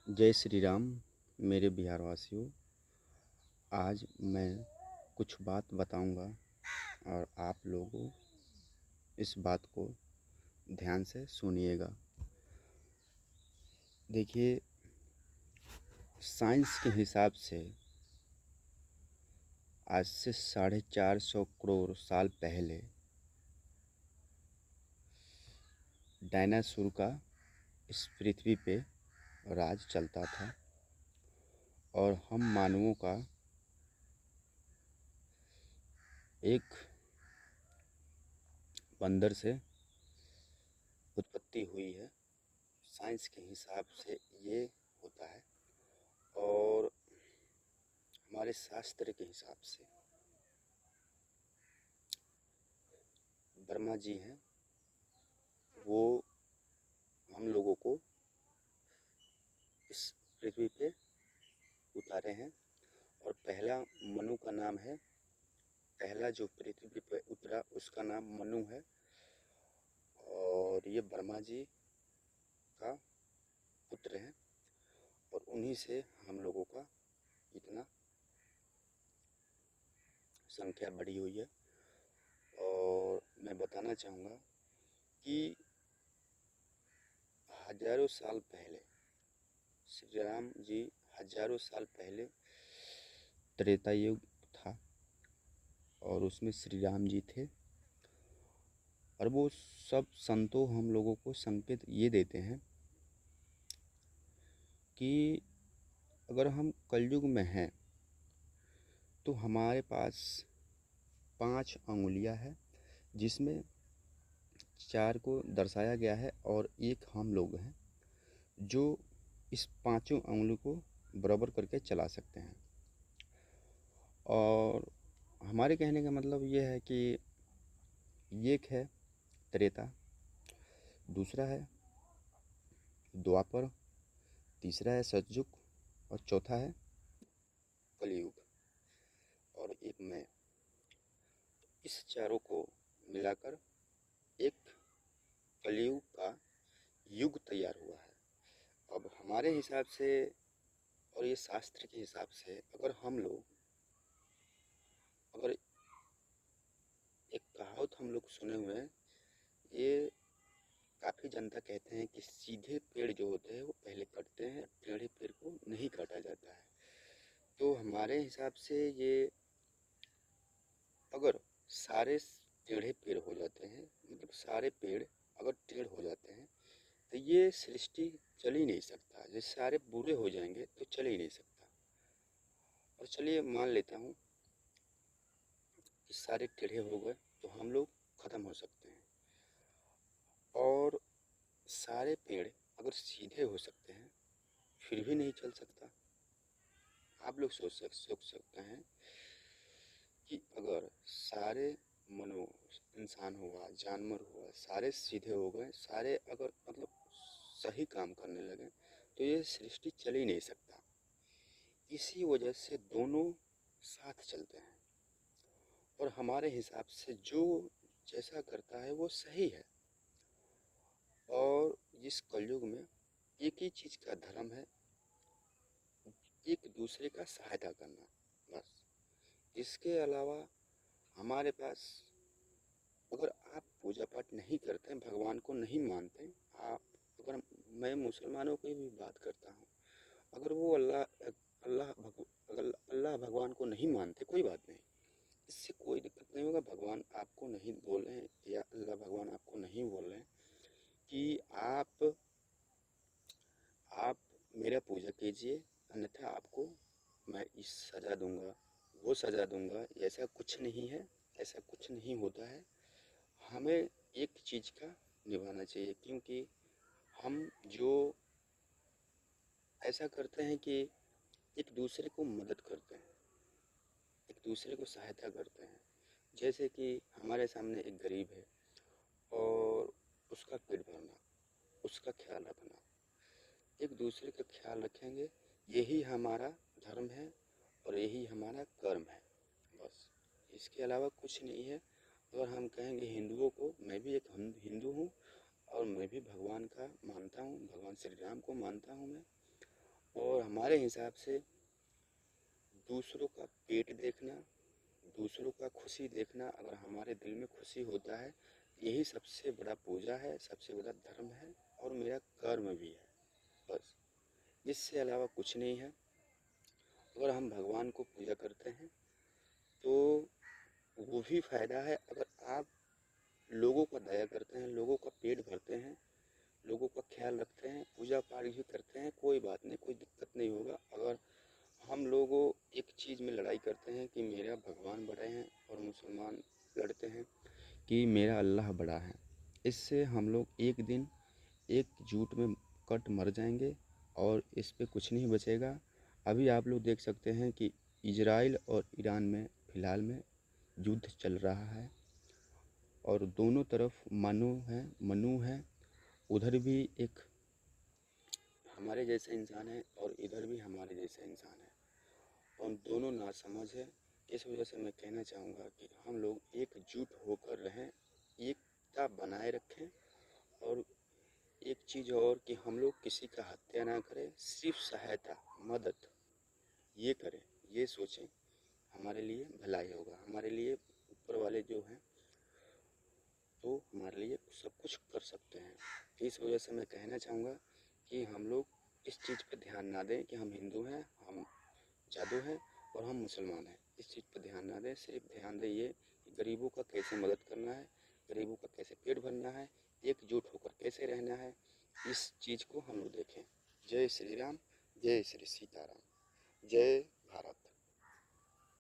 जय श्री राम मेरे बिहारवासियों। आज मैं कुछ बात बताऊंगा और आप लोगों इस बात को ध्यान से सुनिएगा। देखिए, साइंस के हिसाब से आज से 450 करोड़ साल पहले डायनासोर का इस पृथ्वी पे राज चलता था और हम मानवों का एक बंदर से उत्पत्ति हुई है। साइंस के हिसाब से ये होता है और हमारे शास्त्र के हिसाब से ब्रह्मा जी हैं, वो हम लोगों को इस पृथ्वी पे उतारे हैं। और पहला मनु का नाम है, पहला जो पृथ्वी पे उतरा उसका नाम मनु है। और ये ब्रह्मा जी का पुत्र हैं और उन्हीं से हम लोगों का इतना संख्या बढ़ी हुई है। और मैं बताना चाहूँगा कि हजारों साल पहले श्री राम जी, हजारों साल पहले त्रेता युग था और उसमें श्री राम जी थे। और वो सब संतों हम लोगों को संकेत ये देते हैं कि अगर हम कलयुग में हैं तो हमारे पास 5 अंगुलियां हैं, जिसमें 4 को दर्शाया गया है और एक हम लोग हैं जो इस पांचों अंगुली को बराबर करके चला सकते हैं। और हमारे कहने का मतलब ये है कि एक है त्रेता, दूसरा है द्वापर, तीसरा है सतयुग और चौथा है कलयुग और एक मैं। इस चारों को मिलाकर एक कलयुग का युग तैयार हुआ है। अब हमारे हिसाब से और ये शास्त्र के हिसाब से अगर हम लोग, अगर एक कहावत हम लोग सुने हुए हैं, ये काफ़ी जनता कहते हैं कि सीधे पेड़ जो होते हैं वो पहले कटते हैं, टेढ़े पेड़ को नहीं काटा जाता है। तो हमारे हिसाब से ये अगर सारे टेढ़े पेड़ हो जाते हैं, मतलब सारे पेड़ अगर टेढ़ हो जाते हैं तो ये सृष्टि चल ही नहीं सकता। जैसे सारे बुरे हो जाएंगे तो चल ही नहीं सकता। और चलिए मान लेता हूँ कि सारे टेढ़े हो गए तो हम लोग ख़त्म हो सकते हैं। और सारे पेड़ अगर सीधे हो सकते हैं फिर भी नहीं चल सकता। आप लोग सोच सकते हैं कि अगर सारे मनो, इंसान हुआ, जानवर हुआ, सारे सीधे हो गए, सारे अगर मतलब सही काम करने लगे तो ये सृष्टि चल ही नहीं सकता। इसी वजह से दोनों साथ चलते हैं और हमारे हिसाब से जो जैसा करता है वो सही है। और इस कलयुग में एक ही चीज़ का धर्म है, एक दूसरे का सहायता करना, बस। इसके अलावा हमारे पास, अगर आप पूजा पाठ नहीं करते हैं, भगवान को नहीं मानते, आप, अगर मैं मुसलमानों की भी बात करता हूँ, अगर वो अगर अल्लाह भगवान को नहीं मानते, कोई बात नहीं, इससे कोई दिक्कत नहीं होगा। भगवान आपको नहीं बोल रहे हैं या अल्लाह भगवान आपको नहीं बोल रहे हैं कि आप मेरा पूजा कीजिए, अन्यथा आपको मैं इस सज़ा दूंगा, वो सज़ा दूंगा। ऐसा कुछ नहीं है, ऐसा कुछ नहीं होता है। हमें एक चीज़ का निभाना चाहिए, क्योंकि हम जो ऐसा करते हैं कि एक दूसरे को मदद करते हैं, एक दूसरे को सहायता करते हैं। जैसे कि हमारे सामने एक गरीब है और उसका पेट भरना, उसका ख्याल रखना, एक दूसरे का ख्याल रखेंगे, यही हमारा धर्म है और यही हमारा कर्म है, बस। इसके अलावा कुछ नहीं है। अगर हम कहेंगे हिंदुओं को, मैं भी एक हिंदू हूँ और मैं भी भगवान का मानता हूँ, भगवान श्री राम को मानता हूँ मैं। और हमारे हिसाब से दूसरों का पेट देखना, दूसरों का खुशी देखना, अगर हमारे दिल में खुशी होता है, यही सबसे बड़ा पूजा है, सबसे बड़ा धर्म है और मेरा कर्म भी है। बस इससे अलावा कुछ नहीं है। अगर हम भगवान को पूजा करते हैं तो वो भी फायदा है। अगर आप लोगों का दया करते हैं, लोगों का पेट भरते हैं, लोगों का ख्याल रखते हैं, पूजा पाठ भी करते हैं, कोई बात नहीं, कोई दिक्कत नहीं होगा। अगर हम लोगों एक चीज़ में लड़ाई करते हैं कि मेरा भगवान बड़े हैं और मुसलमान लड़ते हैं कि मेरा अल्लाह बड़ा है, इससे हम लोग एक दिन एकजुट में कट मर जाएंगे और इस पे कुछ नहीं बचेगा। अभी आप लोग देख सकते हैं कि इजराइल और ईरान में फ़िलहाल में युद्ध चल रहा है और दोनों तरफ मनु है। उधर भी एक हमारे जैसे इंसान है और इधर भी हमारे जैसे इंसान है और दोनों नासमझ है। इस वजह से मैं कहना चाहूँगा कि हम लोग एकजुट होकर रहें, एकता बनाए रखें। और एक चीज़ और कि हम लोग किसी का हत्या ना करें, सिर्फ सहायता, मदद ये करें, ये सोचें, हमारे लिए भलाई होगा। हमारे लिए ऊपर वाले जो हैं तो हमारे लिए सब कुछ कर सकते हैं। इस वजह से मैं कहना चाहूँगा कि हम लोग इस चीज़ पे ध्यान ना दें कि हम हिंदू हैं, हम जादू हैं और हम मुसलमान हैं। इस चीज़ पर ध्यान ना दें, सिर्फ ध्यान दें ये कि गरीबों का कैसे मदद करना है, गरीबों का कैसे पेट भरना है, एकजुट होकर कैसे रहना है, इस चीज़ को हम लोग देखें। जय श्री राम, जय श्री सीताराम, जय भारत।